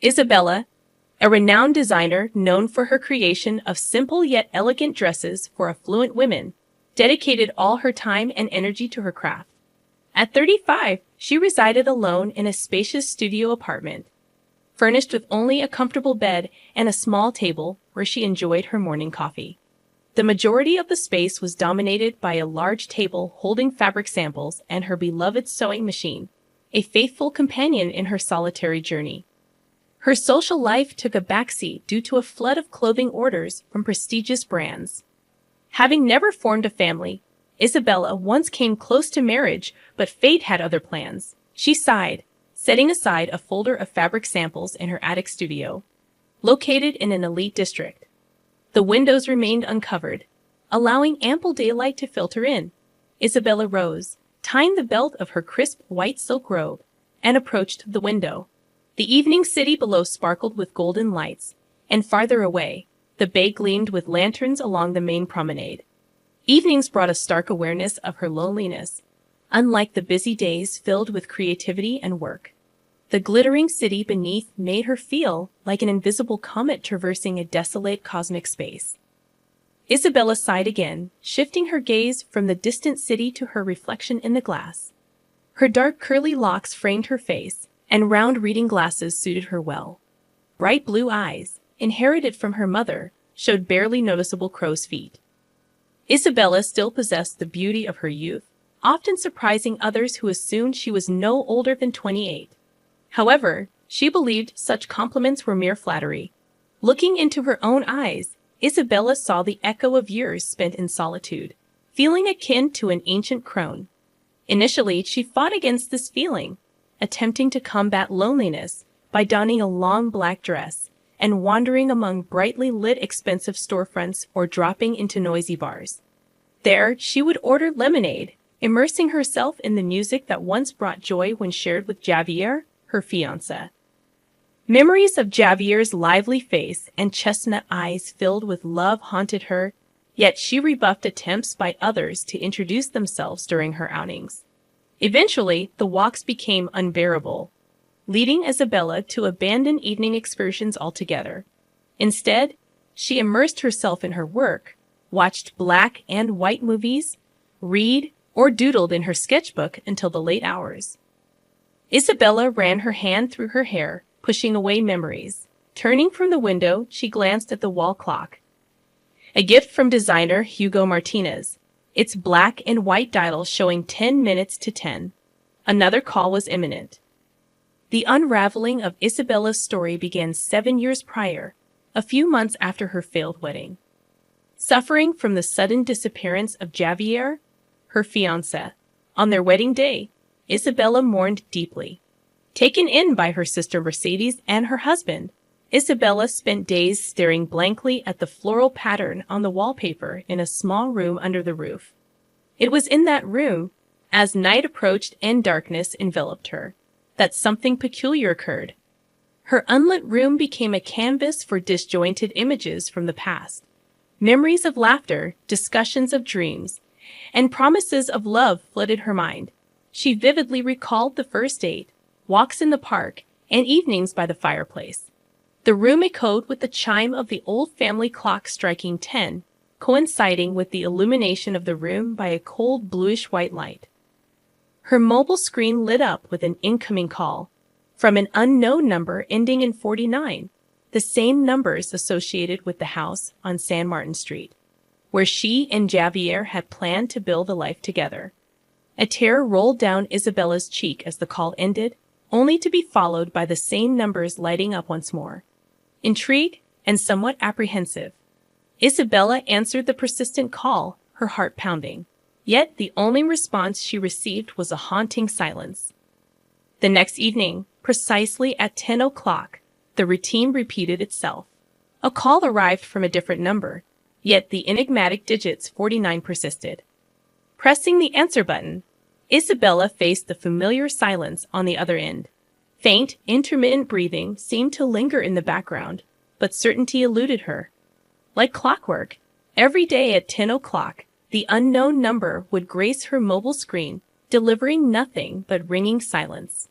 Isabella, a renowned designer known for her creation of simple yet elegant dresses for affluent women, dedicated all her time and energy to her craft. At 35, she resided alone in a spacious studio apartment, furnished with only a comfortable bed and a small table where she enjoyed her morning coffee. The majority of the space was dominated by a large table holding fabric samples and her beloved sewing machine, a faithful companion in her solitary journey. Her social life took a backseat due to a flood of clothing orders from prestigious brands. Having never formed a family, Isabella once came close to marriage, but fate had other plans. She sighed, setting aside a folder of fabric samples in her attic studio, located in an elite district. The windows remained uncovered, allowing ample daylight to filter in. Isabella rose, tying the belt of her crisp white silk robe, and approached the window. The evening city below sparkled with golden lights, and farther away, the bay gleamed with lanterns along the main promenade. Evenings brought a stark awareness of her loneliness, unlike the busy days filled with creativity and work. The glittering city beneath made her feel like an invisible comet traversing a desolate cosmic space. Isabella sighed again, shifting her gaze from the distant city to her reflection in the glass. Her dark curly locks framed her face, and round reading glasses suited her well. Bright blue eyes, inherited from her mother, showed barely noticeable crow's feet. Isabella still possessed the beauty of her youth, often surprising others who assumed she was no older than 28. However, she believed such compliments were mere flattery. Looking into her own eyes, Isabella saw the echo of years spent in solitude, feeling akin to an ancient crone. Initially, she fought against this feeling, attempting to combat loneliness by donning a long black dress and wandering among brightly lit expensive storefronts or dropping into noisy bars. There, she would order lemonade, immersing herself in the music that once brought joy when shared with Javier, her fiancé. Memories of Javier's lively face and chestnut eyes filled with love haunted her, yet she rebuffed attempts by others to introduce themselves during her outings. Eventually, the walks became unbearable, leading Isabella to abandon evening excursions altogether. Instead, she immersed herself in her work, watched black and white movies, read, or doodled in her sketchbook until the late hours. Isabella ran her hand through her hair, pushing away memories. Turning from the window, she glanced at the wall clock. A gift from designer Hugo Martinez, its black and white dial showing 10 minutes to 10. Another call was imminent. The unraveling of Isabella's story began 7 years prior, a few months after her failed wedding. Suffering from the sudden disappearance of Javier, her fiancé, on their wedding day, Isabella mourned deeply. Taken in by her sister Mercedes and her husband, Isabella spent days staring blankly at the floral pattern on the wallpaper in a small room under the roof. It was in that room, as night approached and darkness enveloped her, that something peculiar occurred. Her unlit room became a canvas for disjointed images from the past. Memories of laughter, discussions of dreams, and promises of love flooded her mind. She vividly recalled the first date, walks in the park, and evenings by the fireplace. The room echoed with the chime of the old family clock striking 10, coinciding with the illumination of the room by a cold bluish-white light. Her mobile screen lit up with an incoming call from an unknown number ending in 49, the same numbers associated with the house on San Martin Street, where she and Javier had planned to build a life together. A tear rolled down Isabella's cheek as the call ended, only to be followed by the same numbers lighting up once more. Intrigued and somewhat apprehensive, Isabella answered the persistent call, her heart pounding. Yet the only response she received was a haunting silence. The next evening, precisely at 10 o'clock, the routine repeated itself. A call arrived from a different number, yet the enigmatic digits 49 persisted. Pressing the answer button, Isabella faced the familiar silence on the other end. Faint, intermittent breathing seemed to linger in the background, but certainty eluded her. Like clockwork, every day at 10 o'clock, the unknown number would grace her mobile screen, delivering nothing but ringing silence.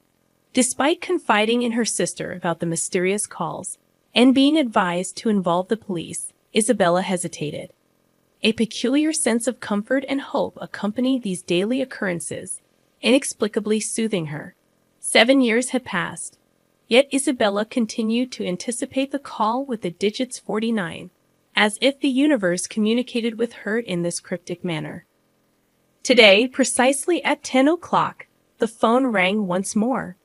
Despite confiding in her sister about the mysterious calls and being advised to involve the police, Isabella hesitated. A peculiar sense of comfort and hope accompanied these daily occurrences, inexplicably soothing her. 7 years had passed, yet Isabella continued to anticipate the call with the digits 49, as if the universe communicated with her in this cryptic manner. Today, precisely at 10 o'clock, the phone rang once more.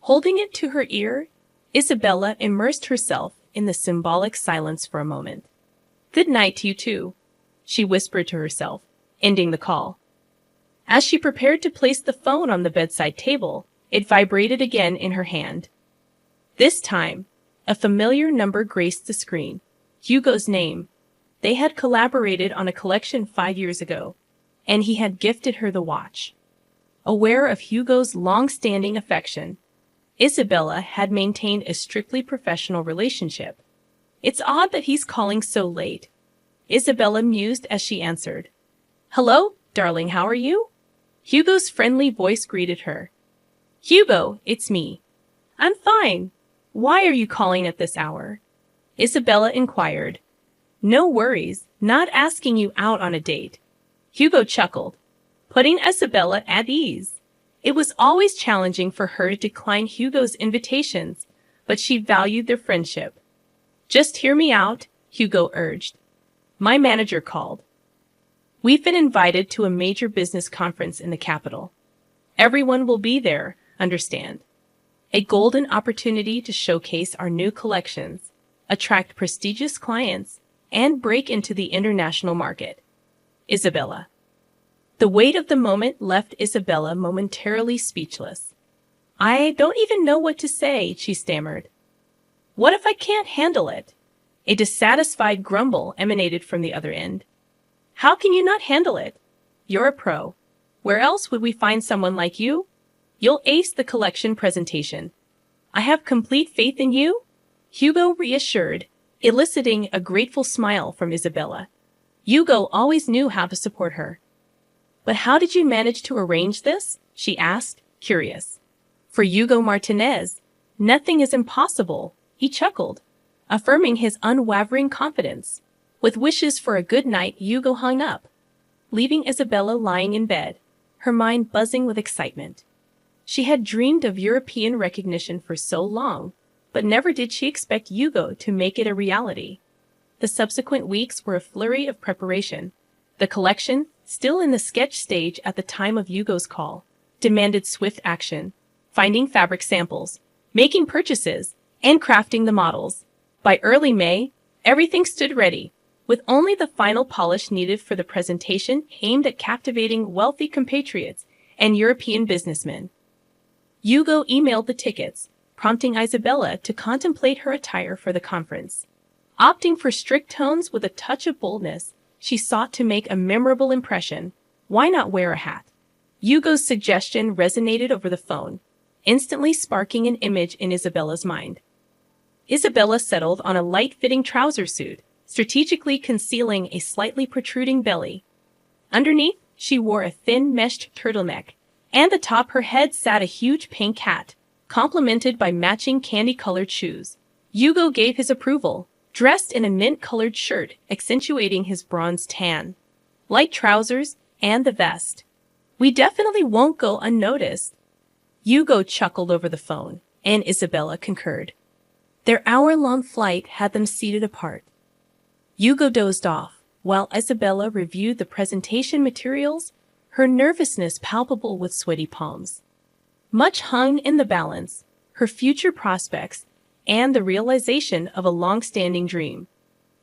Holding it to her ear, Isabella immersed herself in the symbolic silence for a moment. "Good night to you too," she whispered to herself, ending the call. As she prepared to place the phone on the bedside table, it vibrated again in her hand. This time, a familiar number graced the screen. Hugo's name. They had collaborated on a collection 5 years ago, and he had gifted her the watch. Aware of Hugo's long-standing affection, Isabella had maintained a strictly professional relationship. "It's odd that he's calling so late," Isabella mused as she answered. "Hello, darling, how are you?" Hugo's friendly voice greeted her. "Hugo, it's me." "I'm fine. Why are you calling at this hour?" Isabella inquired. "No worries, not asking you out on a date." Hugo chuckled, putting Isabella at ease. It was always challenging for her to decline Hugo's invitations, but she valued their friendship. "Just hear me out," Hugo urged. "My manager called. We've been invited to a major business conference in the capital. Everyone will be there, understand. A golden opportunity to showcase our new collections, attract prestigious clients, and break into the international market." Isabella. The weight of the moment left Isabella momentarily speechless. "I don't even know what to say," she stammered. "What if I can't handle it?" A dissatisfied grumble emanated from the other end. "How can you not handle it? You're a pro. Where else would we find someone like you? You'll ace the collection presentation. I have complete faith in you," Hugo reassured, eliciting a grateful smile from Isabella. Hugo always knew how to support her. "But how did you manage to arrange this?" she asked, curious. For Hugo Martinez, nothing is impossible, he chuckled, affirming his unwavering confidence. With wishes for a good night, Hugo hung up, leaving Isabella lying in bed, her mind buzzing with excitement. She had dreamed of European recognition for so long, but never did she expect Hugo to make it a reality. The subsequent weeks were a flurry of preparation. The collection, still in the sketch stage at the time of Hugo's call, demanded swift action, finding fabric samples, making purchases, and crafting the models. By early May, everything stood ready, with only the final polish needed for the presentation aimed at captivating wealthy compatriots and European businessmen. Hugo emailed the tickets, prompting Isabella to contemplate her attire for the conference. Opting for strict tones with a touch of boldness, she sought to make a memorable impression. Why not wear a hat? Hugo's suggestion resonated over the phone, instantly sparking an image in Isabella's mind. Isabella settled on a light-fitting trouser suit, strategically concealing a slightly protruding belly. Underneath, she wore a thin meshed turtleneck, and atop her head sat a huge pink hat, complemented by matching candy-colored shoes. Hugo gave his approval, dressed in a mint-colored shirt accentuating his bronze tan, light trousers, and the vest. "We definitely won't go unnoticed." Hugo chuckled over the phone, and Isabella concurred. Their hour-long flight had them seated apart. Hugo dozed off, while Isabella reviewed the presentation materials, her nervousness palpable with sweaty palms. Much hung in the balance, her future prospects, and the realization of a long-standing dream.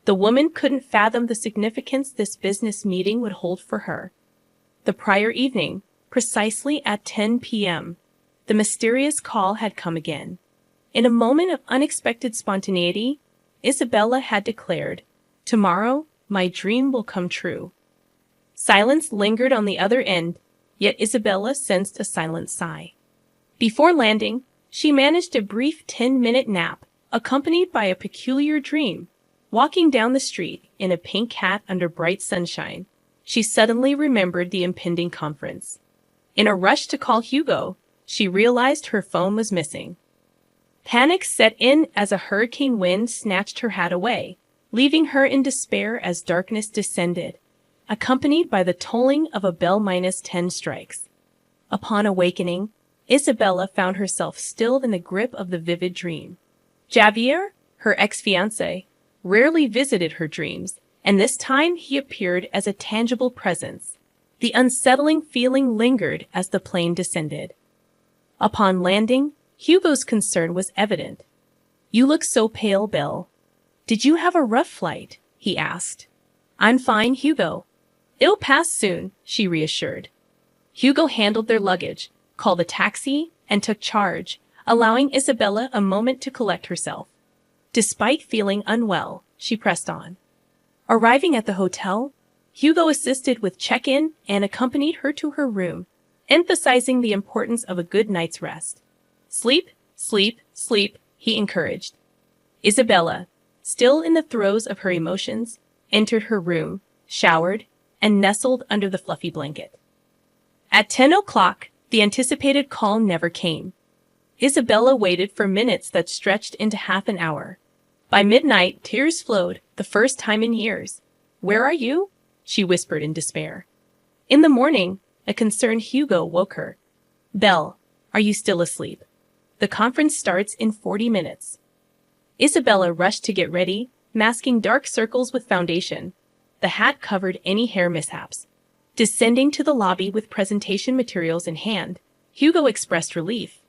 The woman couldn't fathom the significance this business meeting would hold for her. The prior evening, precisely at 10 p.m., the mysterious call had come again. In a moment of unexpected spontaneity, Isabella had declared, "Tomorrow, my dream will come true." Silence lingered on the other end, yet Isabella sensed a silent sigh. Before landing, she managed a brief 10-minute nap, accompanied by a peculiar dream. Walking down the street in a pink hat under bright sunshine, she suddenly remembered the impending conference. In a rush to call Hugo, she realized her phone was missing. Panic set in as a hurricane wind snatched her hat away, leaving her in despair as darkness descended, accompanied by the tolling of a bell minus 10 strikes. Upon awakening, Isabella found herself still in the grip of the vivid dream. Javier, her ex-fiancé, rarely visited her dreams, and this time he appeared as a tangible presence. The unsettling feeling lingered as the plane descended. Upon landing, Hugo's concern was evident. "You look so pale, Belle. Did you have a rough flight?" he asked. "I'm fine, Hugo. It'll pass soon," she reassured. Hugo handled their luggage, called a taxi, and took charge, allowing Isabella a moment to collect herself. Despite feeling unwell, she pressed on. Arriving at the hotel, Hugo assisted with check-in and accompanied her to her room, emphasizing the importance of a good night's rest. "Sleep, sleep, sleep," he encouraged. Isabella, still in the throes of her emotions, entered her room, showered, and nestled under the fluffy blanket. At 10 o'clock, the anticipated call never came. Isabella waited for minutes that stretched into half an hour. By midnight, tears flowed, the first time in years. "Where are you?" she whispered in despair. In the morning, a concerned Hugo woke her. "Belle, are you still asleep? The conference starts in 40 minutes. Isabella rushed to get ready, masking dark circles with foundation. The hat covered any hair mishaps. Descending to the lobby with presentation materials in hand, Hugo expressed relief.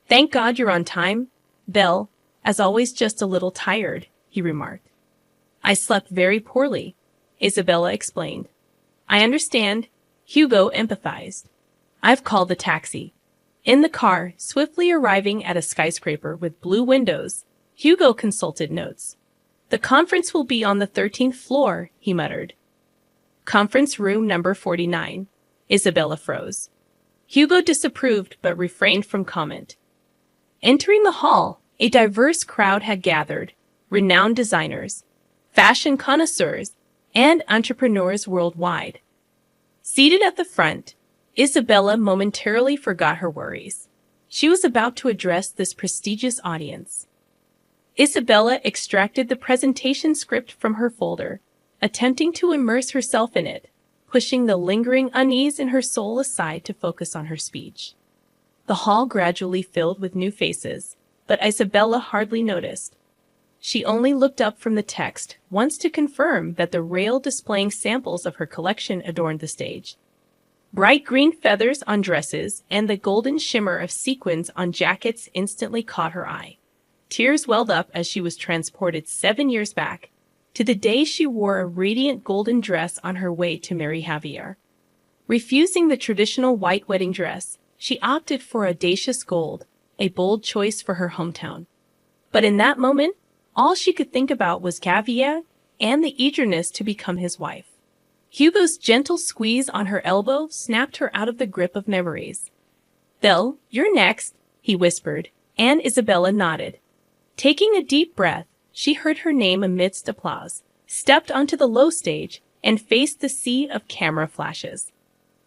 "Thank God you're on time, Belle. As always, just a little tired," he remarked. "I slept very poorly," Isabella explained. "I understand," Hugo empathized. "I've called the taxi." In the car, swiftly arriving at a skyscraper with blue windows, Hugo consulted notes. "The conference will be on the 13th floor," he muttered. "Conference room number 49. Isabella froze. Hugo disapproved but refrained from comment. Entering the hall, a diverse crowd had gathered, renowned designers, fashion connoisseurs, and entrepreneurs worldwide. Seated at the front, Isabella momentarily forgot her worries. She was about to address this prestigious audience. Isabella extracted the presentation script from her folder, attempting to immerse herself in it, pushing the lingering unease in her soul aside to focus on her speech. The hall gradually filled with new faces, but Isabella hardly noticed. She only looked up from the text once to confirm that the rail displaying samples of her collection adorned the stage. Bright green feathers on dresses and the golden shimmer of sequins on jackets instantly caught her eye. Tears welled up as she was transported 7 years back, to the day she wore a radiant golden dress on her way to marry Javier. Refusing the traditional white wedding dress, she opted for audacious gold, a bold choice for her hometown. But in that moment, all she could think about was Javier and the eagerness to become his wife. Hugo's gentle squeeze on her elbow snapped her out of the grip of memories. "Belle, you're next," he whispered, and Isabella nodded. Taking a deep breath, she heard her name amidst applause, stepped onto the low stage, and faced the sea of camera flashes.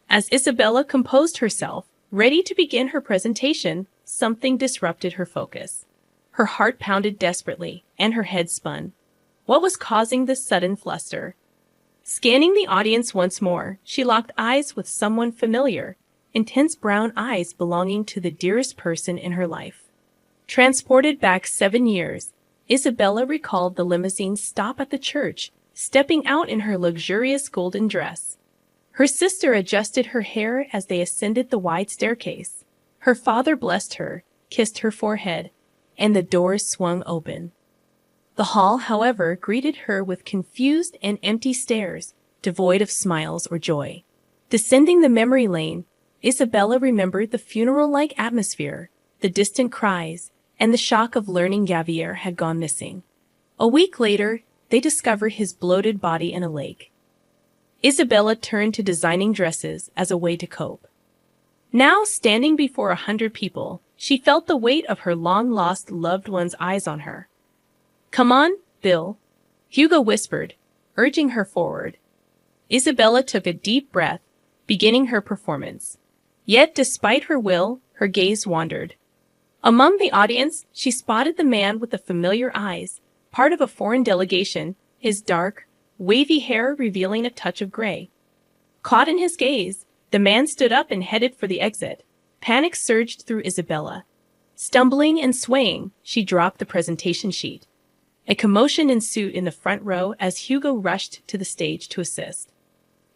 As Isabella composed herself, ready to begin her presentation, something disrupted her focus. Her heart pounded desperately, and her head spun. What was causing this sudden fluster? Scanning the audience once more, she locked eyes with someone familiar, intense brown eyes belonging to the dearest person in her life. Transported back 7 years, Isabella recalled the limousine's stop at the church, stepping out in her luxurious golden dress. Her sister adjusted her hair as they ascended the wide staircase. Her father blessed her, kissed her forehead, and the doors swung open. The hall, however, greeted her with confused and empty stares, devoid of smiles or joy. Descending the memory lane, Isabella remembered the funeral-like atmosphere, the distant cries, and the shock of learning Javier had gone missing. A week later, they discovered his bloated body in a lake. Isabella turned to designing dresses as a way to cope. Now, standing before 100 people, she felt the weight of her long-lost loved one's eyes on her. "Come on, Bill," Hugo whispered, urging her forward. Isabella took a deep breath, beginning her performance. Yet, despite her will, Her gaze wandered. Among the audience, she spotted the man with the familiar eyes, part of a foreign delegation, his dark, wavy hair revealing a touch of gray. Caught in his gaze, the man stood up and headed for the exit. Panic surged through Isabella. Stumbling and swaying, she dropped the presentation sheet. A commotion ensued in the front row as Hugo rushed to the stage to assist.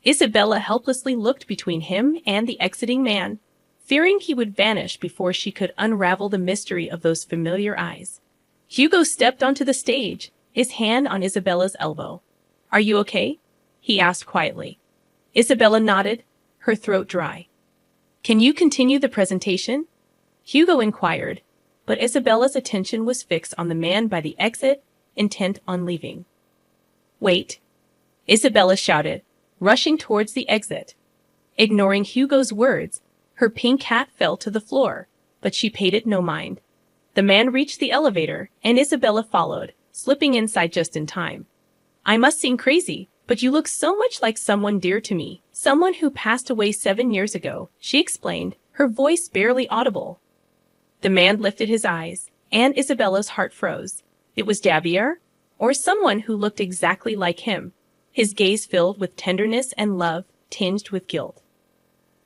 Isabella helplessly looked between him and the exiting man, fearing he would vanish before she could unravel the mystery of those familiar eyes. Hugo stepped onto the stage, his hand on Isabella's elbow. "Are you okay?" he asked quietly. Isabella nodded, her throat dry. "Can you continue the presentation?" Hugo inquired, but Isabella's attention was fixed on the man by the exit, intent on leaving. "Wait!" Isabella shouted, rushing towards the exit. Ignoring Hugo's words, her pink hat fell to the floor, but she paid it no mind. The man reached the elevator, and Isabella followed, slipping inside just in time. "I must seem crazy, but you look so much like someone dear to me, someone who passed away 7 years ago," she explained, her voice barely audible. The man lifted his eyes, and Isabella's heart froze. It was Javier, or someone who looked exactly like him, his gaze filled with tenderness and love, tinged with guilt.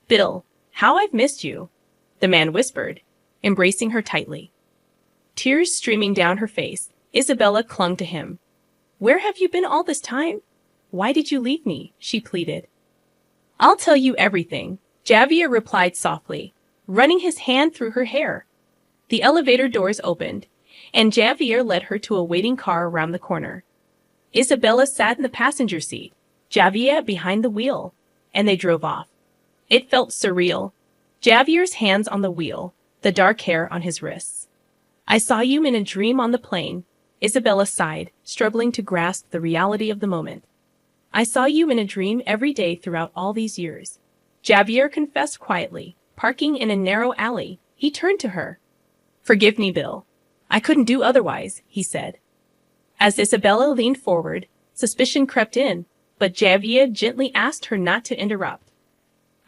"Bill, how I've missed you," the man whispered, embracing her tightly. Tears streaming down her face, Isabella clung to him. "Where have you been all this time? Why did you leave me?" she pleaded. "I'll tell you everything," Javier replied softly, running his hand through her hair. The elevator doors opened, and Javier led her to a waiting car around the corner. Isabella sat in the passenger seat, Javier behind the wheel, and they drove off. It felt surreal. Javier's hands on the wheel, the dark hair on his wrists. "I saw you in a dream on the plane," Isabella sighed, struggling to grasp the reality of the moment. "I saw you in a dream every day throughout all these years," Javier confessed quietly. Parking in a narrow alley, he turned to her. "Forgive me, Bill. I couldn't do otherwise," he said. As Isabella leaned forward, suspicion crept in, but Javier gently asked her not to interrupt.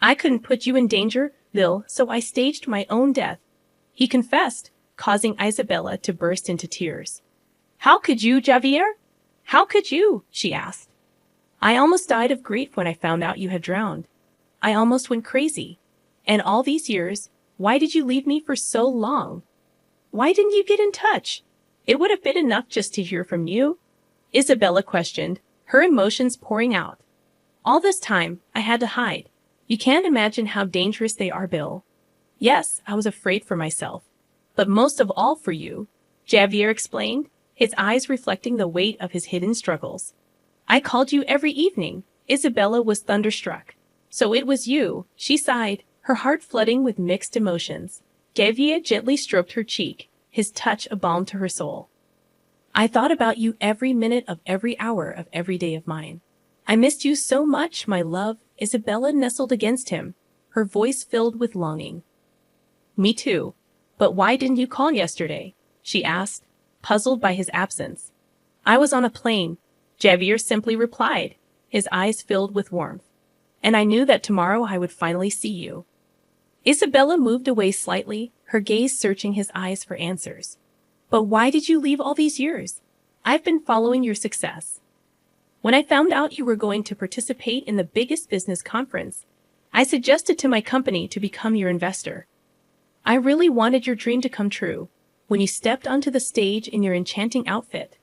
"I couldn't put you in danger, Bill, so I staged my own death," he confessed, causing Isabella to burst into tears. "How could you, Javier? How could you?" she asked. "I almost died of grief when I found out you had drowned. I almost went crazy. And all these years, why did you leave me for so long? Why didn't you get in touch? It would have been enough just to hear from you," Isabella questioned, her emotions pouring out. "All this time, I had to hide. You can't imagine how dangerous they are, Bill. Yes, I was afraid for myself, but most of all for you," Javier explained, his eyes reflecting the weight of his hidden struggles. "I called you every evening." Isabella was thunderstruck. "So it was you," she sighed, her heart flooding with mixed emotions. Javier gently stroked her cheek, his touch a balm to her soul. "I thought about you every minute of every hour of every day of mine. I missed you so much, my love." Isabella nestled against him, her voice filled with longing. "Me too. But why didn't you call yesterday?" she asked, puzzled by his absence. "I was on a plane," Javier simply replied, his eyes filled with warmth. "And I knew that tomorrow I would finally see you." Isabella moved away slightly, her gaze searching his eyes for answers. "But why did you leave all these years? I've been following your success. When I found out you were going to participate in the biggest business conference, I suggested to my company to become your investor. I really wanted your dream to come true. When you stepped onto the stage in your enchanting outfit,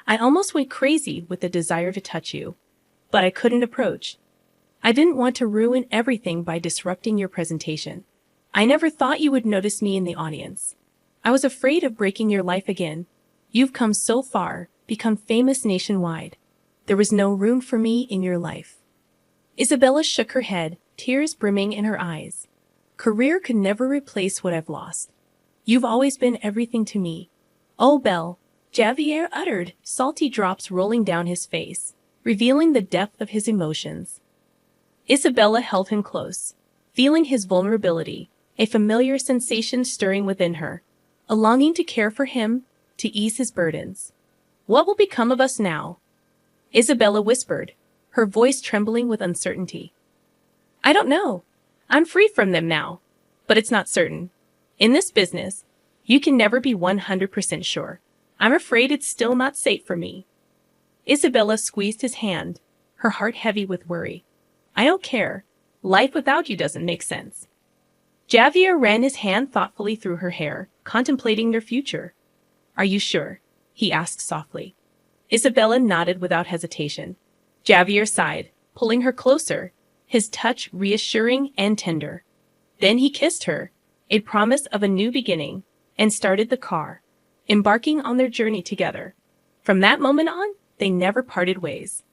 I almost went crazy with the desire to touch you, but I couldn't approach. I didn't want to ruin everything by disrupting your presentation. I never thought you would notice me in the audience. I was afraid of breaking your life again. You've come so far, become famous nationwide. There was no room for me in your life." Isabella shook her head, tears brimming in her eyes. "Career could never replace what I've lost. You've always been everything to me." "Oh, Belle," Javier uttered, salty drops rolling down his face, revealing the depth of his emotions. Isabella held him close, feeling his vulnerability, a familiar sensation stirring within her, a longing to care for him, to ease his burdens. "What will become of us now?" Isabella whispered, her voice trembling with uncertainty. "I don't know. I'm free from them now, but it's not certain." In this business, you can never be 100% sure. I'm afraid it's still not safe for me. Isabella squeezed his hand, her heart heavy with worry. I don't care. Life without you doesn't make sense. Javier ran his hand thoughtfully through her hair, contemplating their future. Are you sure? He asked softly. Isabella nodded without hesitation. Javier sighed, pulling her closer, his touch reassuring and tender. Then he kissed her, a promise of a new beginning, and started the car, embarking on their journey together. From that moment on, they never parted ways.